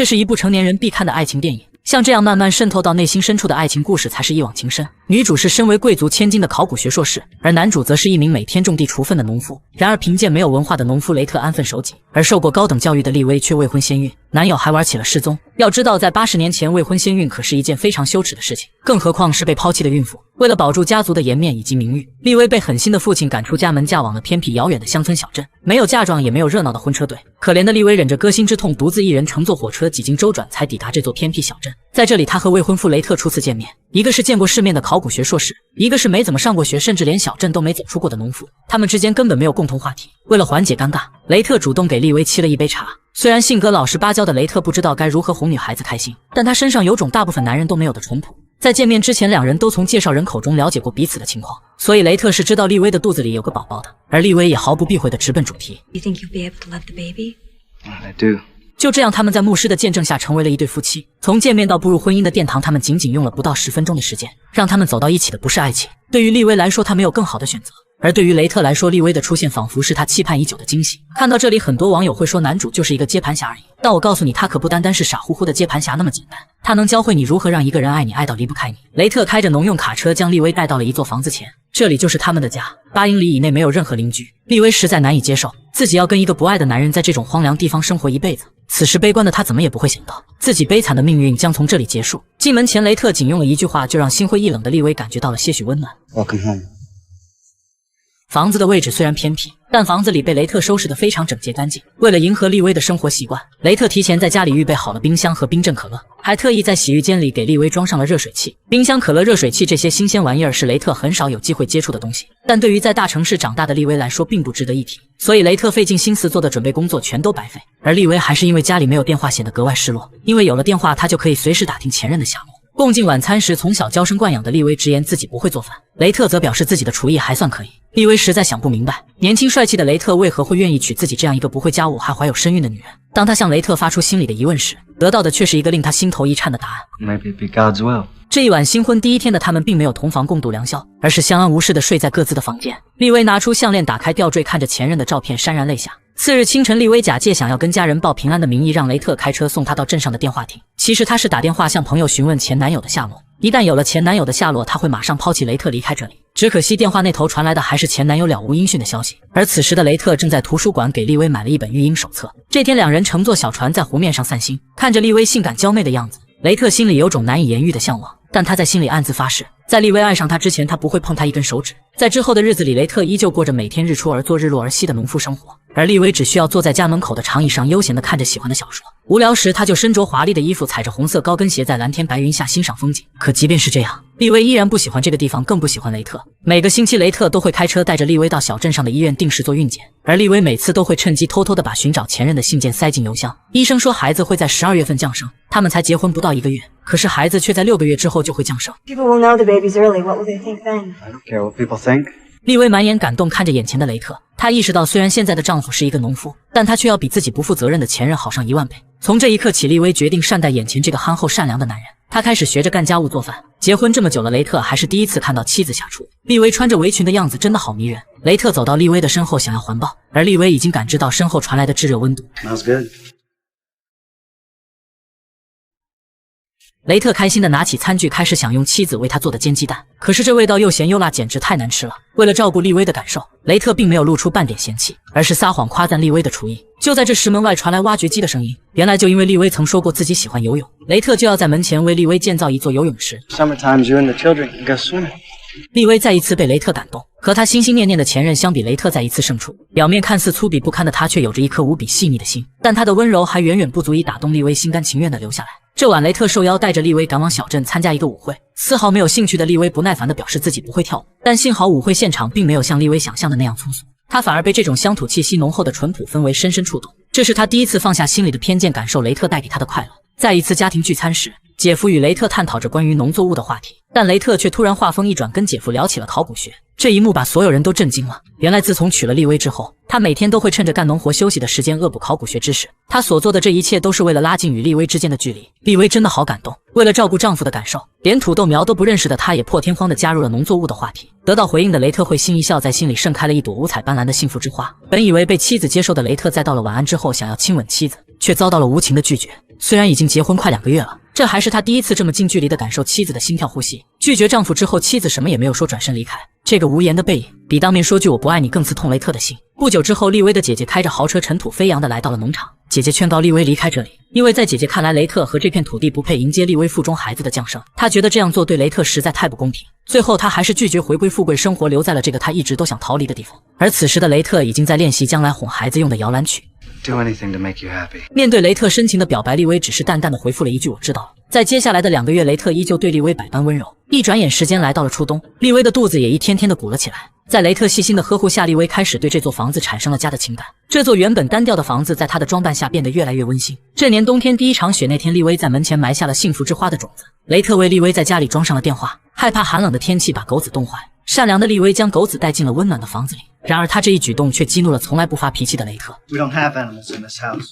这是一部成年人必看的爱情电影。像这样慢慢渗透到内心深处的爱情故事才是一往情深。女主是身为贵族千金的考古学硕士，而男主则是一名每天种地锄粪的农夫。然而凭借没有文化的农夫雷特安分守己，而受过高等教育的利威却未婚先孕，男友还玩起了失踪。要知道在80年前未婚先孕可是一件非常羞耻的事情，更何况是被抛弃的孕妇。为了保住家族的颜面以及名誉，利威被狠心的父亲赶出家门，嫁往了偏僻遥远的乡村小镇，没有嫁妆也没有热闹的婚车队。可怜的利威忍着割心之痛，独自一人乘坐火车几经周转才抵达这座偏僻小镇。在这里，他和未婚夫雷特初次见面，一个是见过世面的考古学硕士，一个是没怎么上过学，甚至连小镇都没走出过的农夫。他们之间根本没有共同话题。为了缓解尴尬，雷特主动给利威沏了一杯茶。虽然性格老实巴交的雷特不知道该如何哄女孩子开心，但他身上有种大部分男人都没有的淳朴。在见面之前，两人都从介绍人口中了解过彼此的情况，所以雷特是知道利威的肚子里有个宝宝的，而利威也毫不避讳地直奔主题。You think you'll be able to love the baby? I do. 就这样，他们在牧师的见证下成为了一对夫妻。从见面到步入婚姻的殿堂，他们仅仅用了不到10分钟的时间。让他们走到一起的不是爱情，对于利威来说，他没有更好的选择。而对于雷特来说，利威的出现仿佛是他期盼已久的惊喜。看到这里，很多网友会说男主就是一个接盘侠而已，但我告诉你，他可不单单是傻乎乎的接盘侠那么简单，他能教会你如何让一个人爱你，爱到离不开你。雷特开着农用卡车将利威带到了一座房子前，这里就是他们的家，8英里以内没有任何邻居。利威实在难以接受自己要跟一个不爱的男人在这种荒凉地方生活一辈子。此时悲观的他怎么也不会想到，自己悲惨的命运将从这里结束。进门前，雷特仅用了一句话，就让心灰意冷的利威感觉到了些许温暖。Welcome home. 房子的位置虽然偏僻，但房子里被雷特收拾得非常整洁干净。为了迎合利威的生活习惯，雷特提前在家里预备好了冰箱和冰镇可乐，还特意在洗浴间里给利威装上了热水器。冰箱、可乐、热水器这些新鲜玩意儿是雷特很少有机会接触的东西，但对于在大城市长大的利威来说并不值得一提，所以雷特费尽心思做的准备工作全都白费。而利威还是因为家里没有电话显得格外失落，因为有了电话他就可以随时打听前任的下落。共进晚餐时，从小娇生惯养的利威直言自己不会做饭，雷特则表示自己的厨艺还算可以。利威实在想不明白，年轻帅气的雷特为何会愿意娶自己这样一个不会家务还怀有身孕的女人。当他向雷特发出心里的疑问时，得到的却是一个令他心头一颤的答案。 Maybe it'd be God's will. 这一晚新婚第一天的他们并没有同房共度良宵，而是相安无事地睡在各自的房间。利威拿出项链，打开吊坠，看着前任的照片潸然泪下。次日清晨，利威假借想要跟家人报平安的名义，让雷特开车送他到镇上的电话亭。其实他是打电话向朋友询问前男友的下落，一旦有了前男友的下落，他会马上抛弃雷特离开这里。只可惜电话那头传来的还是前男友了无音讯的消息。而此时的雷特正在图书馆给利威买了一本育婴手册。这天两人乘坐小船在湖面上散心，看着利威性感娇媚的样子，雷特心里有种难以言喻的向往，但他在心里暗自发誓，在利威爱上他之前，他不会碰他一根手指。在之后的日子里，雷特依旧过着每天日出而作日落而息的农夫生活，而利威只需要坐在家门口的长椅上悠闲地看着喜欢的小说，无聊时他就身着华丽的衣服，踩着红色高跟鞋在蓝天白云下欣赏风景。可即便是这样，利威依然不喜欢这个地方，更不喜欢雷特。每个星期雷特都会开车带着利威到小镇上的医院定时做孕检，而利威每次都会趁机偷偷地把寻找前任的信件塞进邮箱。医生说孩子会在12月份降生，他们才结婚不到1个月，可是孩子却在6个月之后就会降生。 People will know the baby's early. What will they think then? I don't care what people think. 利威满眼感动看着眼前的雷特，她意识到虽然现在的丈夫是一个农夫，但他却要比自己不负责任的前任好上1万倍。从这一刻起，利威决定善待眼前这个憨厚善良的男人。他开始学着干家务做饭。结婚这么久了，雷特还是第一次看到妻子下厨。利威穿着围裙的样子真的好迷人。雷特走到利威的身后想要环抱，而利威已经感知到身后传来的炙热温度。 Smells good. 雷特开心地拿起餐具，开始享用妻子为他做的煎鸡蛋。可是这味道又咸又辣，简直太难吃了。为了照顾利威的感受，雷特并没有露出半点嫌弃，而是撒谎夸赞利威的厨艺。就在这时，门外传来挖掘机的声音。原来就因为利威曾说过自己喜欢游泳，雷特就要在门前为利威建造一座游泳池。 Summertime, you and the children can go swimming. 利威再一次被雷特感动，和他心心念念的前任相比，雷特再一次胜出。表面看似粗鄙不堪的他，却有着一颗无比细腻的心，但他的温柔还远远不足以打动利威心甘情愿地留下来。这晚，雷特受邀带着利威赶往小镇参加一个舞会。丝毫没有兴趣的利威不耐烦地表示自己不会跳舞，但幸好舞会现场并没有像利威想象的那样粗俗，他反而被这种乡土气息浓厚的淳朴氛围深深触动。这是他第一次放下心里的偏见，感受雷特带给他的快乐。在一次家庭聚餐时，姐夫与雷特探讨着关于农作物的话题，但雷特却突然话锋一转，跟姐夫聊起了考古学。这一幕把所有人都震惊了。原来自从娶了利威之后，他每天都会趁着干农活休息的时间恶补考古学知识。他所做的这一切都是为了拉近与利威之间的距离。利威真的好感动。为了照顾丈夫的感受，连土豆苗都不认识的她也破天荒地加入了农作物的话题。得到回应的雷特会心一笑，在心里盛开了一朵五彩斑斓的幸福之花。本以为被妻子接受的雷特，在到了晚安之后想要亲吻妻子，却遭到了无情的拒绝。虽然已经结婚快2个月了，这还是他第一次这么近距离地感受妻子的心跳呼吸。拒绝丈夫之后，妻子什么也没有说，转身离开。这个无言的背影，比当面说句我不爱你更刺痛雷特的心。不久之后，利威的姐姐开着豪车尘土飞扬地来到了农场。姐姐劝告利威离开这里，因为在姐姐看来，雷特和这片土地不配迎接利威腹中孩子的降生。她觉得这样做对雷特实在太不公平。最后，她还是拒绝回归富贵生活，留在了这个她一直都想逃离的地方。而此时的雷特已经在练习将来哄孩子用的摇篮曲。Do anything to make you happy. 面对雷特深情的表白，利威只是淡淡的回复了一句我知道了。在接下来的2个月，雷特依旧对利威百般温柔。一转眼时间来到了初冬，利威的肚子也一天天的鼓了起来。在雷特细心的呵护下，利威开始对这座房子产生了家的情感。这座原本单调的房子在他的装扮下变得越来越温馨。这年冬天第一场雪那天，利威在门前埋下了幸福之花的种子。雷特为利威在家里装上了电话，害怕寒冷的天气把狗子冻坏。善良的利威将狗子带进了温暖的房子里，然而他这一举动却激怒了从来不发脾气的雷特。 We don't have animals in this house.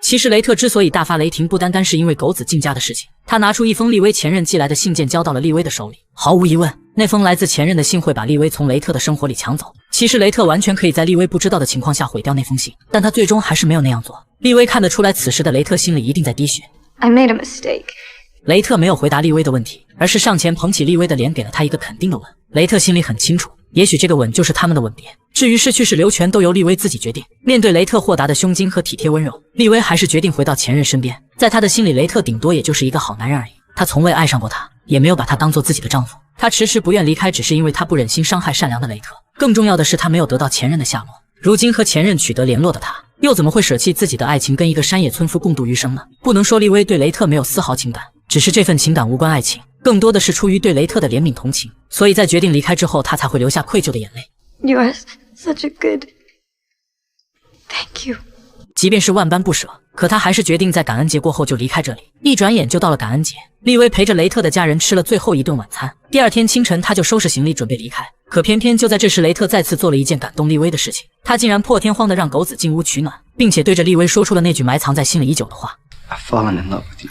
其实雷特之所以大发雷霆，不单单是因为狗子进家的事情。他拿出一封利威前任寄来的信件，交到了利威的手里。毫无疑问，那封来自前任的信会把利威从雷特的生活里抢走。其实雷特完全可以在利威不知道的情况下毁掉那封信，但他最终还是没有那样做。利威看得出来，此时的雷特心里一定在滴血。 I made a mistake. 雷特没有回答利威的问题，而是上前捧起利威的脸，给了他一个肯定的吻。雷特心里很清楚，也许这个吻就是他们的吻别。至于是去是留，全都由利威自己决定。面对雷特豁达的胸襟和体贴温柔，利威还是决定回到前任身边。在他的心里，雷特顶多也就是一个好男人而已。他从未爱上过他，也没有把他当做自己的丈夫。他迟迟不愿离开，只是因为他不忍心伤害善良的雷特。更重要的是，他没有得到前任的下落。如今和前任取得联络的他，又怎么会舍弃自己的爱情，跟一个山野村夫共度余生呢？不能说利威对雷特没有丝毫情感，只是这份情感无关爱情，更多的是出于对雷特的怜悯同情。所以在决定离开之后，他才会流下愧疚的眼泪。 You are such a good. Thank you. 即便是万般不舍，可他还是决定在感恩节过后就离开这里。一转眼就到了感恩节，利威陪着雷特的家人吃了最后一顿晚餐。第二天清晨，他就收拾行李准备离开。可偏偏就在这时，雷特再次做了一件感动利威的事情，他竟然破天荒地让狗子进屋取暖，并且对着利威说出了那句埋藏在心里已久的话。 I've fallen in love with you.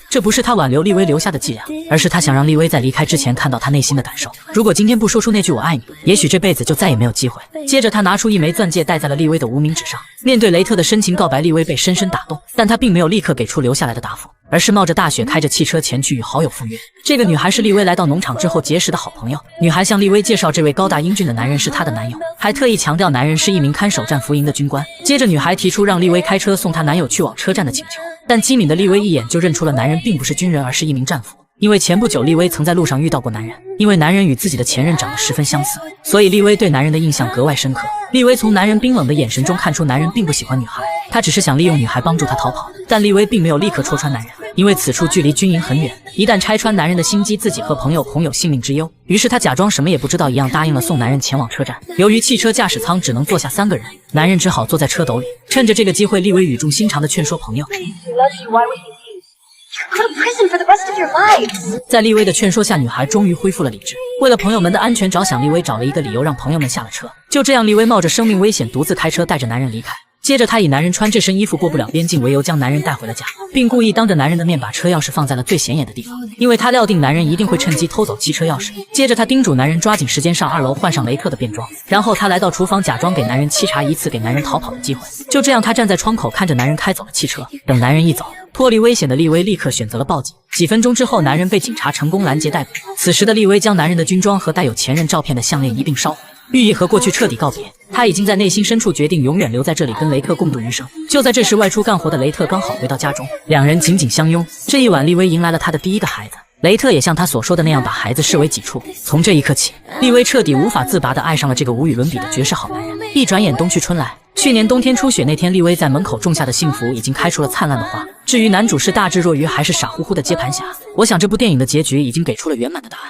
这不是他挽留利威留下的伎俩，而是他想让利威在离开之前看到他内心的感受。如果今天不说出那句我爱你，也许这辈子就再也没有机会。接着他拿出一枚钻戒戴在了利威的无名指上。面对雷特的深情告白，利威被深深打动，但他并没有立刻给出留下来的答复，而是冒着大雪开着汽车前去与好友赴约。这个女孩是利威来到农场之后结识的好朋友。女孩向利威介绍这位高大英俊的男人是她的男友，还特意强调男人是一名看守战俘营的军官。接着女孩提出让利威开车送她男友去往车站的请求，但机敏的利威一眼就认出了男人并不是军人，而是一名战俘。因为前不久利威曾在路上遇到过男人，因为男人与自己的前任长得十分相似，所以利威对男人的印象格外深刻。利威从男人冰冷的眼神中看出男人并不喜欢女孩，他只是想利用女孩帮助他逃跑。但利威并没有立刻戳穿男人，因为此处距离军营很远，一旦拆穿男人的心机，自己和朋友恐有性命之忧。于是他假装什么也不知道一样，答应了送男人前往车站。由于汽车驾驶舱只能坐下3个人，男人只好坐在车斗里。趁着这个机会，利威语重心长地劝说朋友。 Go to prison for the rest of your lives. 在利威的劝说下，女孩终于恢复了理智。为了朋友们的安全着想，利威找了一个理由让朋友们下了车。就这样，利威冒着生命危险独自开车带着男人离开。接着，他以男人穿这身衣服过不了边境为由，将男人带回了家，并故意当着男人的面把车钥匙放在了最显眼的地方，因为他料定男人一定会趁机偷走汽车钥匙。接着，他叮嘱男人抓紧时间上2楼换上雷特的便装，然后他来到厨房，假装给男人沏茶，以此给男人逃跑的机会。就这样，他站在窗口看着男人开走了汽车。等男人一走，脱离危险的利威立刻选择了报警。几分钟之后，男人被警察成功拦截逮捕。此时的利威将男人的军装和带有前任照片的项链一并烧毁，寓意和过去彻底告别。他已经在内心深处决定永远留在这里，跟雷特共度余生。就在这时，外出干活的雷特刚好回到家中，两人紧紧相拥。这一晚，利威迎来了他的第一个孩子。雷特也像他所说的那样，把孩子视为己出。从这一刻起，利威彻底无法自拔地爱上了这个无与伦比的绝世好男人。一转眼，冬去春来。去年冬天初雪那天，利威在门口种下的幸福已经开出了灿烂的花。至于男主是大智若愚还是傻乎乎的接盘侠，我想这部电影的结局已经给出了圆满的答案。